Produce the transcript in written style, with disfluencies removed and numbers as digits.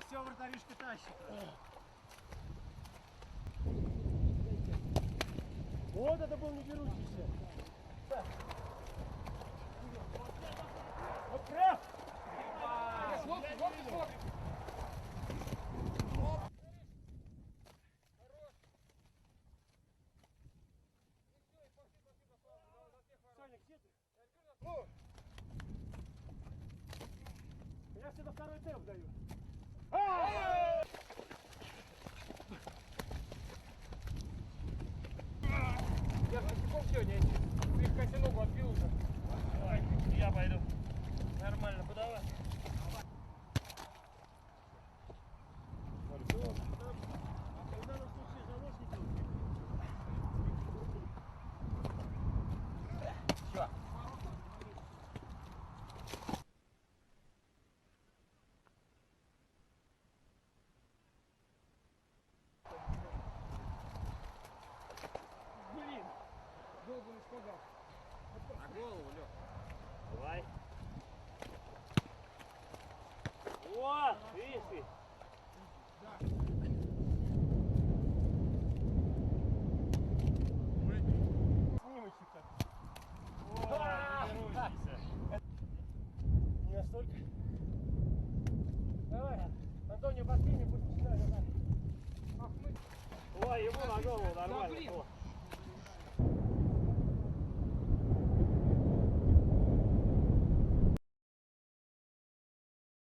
Все, вратаришка тащит. Вот это был не берущийся. Вот прям. Саня, где ты? Я всегда второй темп даю. Я с косяком сегодня слегка ногу отбил уже. Давай, я пойду. Нормально, подавай. В данном случае заложники. Все. Блин, долго не спадал. На голову, Лёх. Давай. О, видишь? Снимочек-то. О, не берущийся. Не настолько. Давай, Антонио, подкинь, пусть начинает. Ой, ему на голову нормально.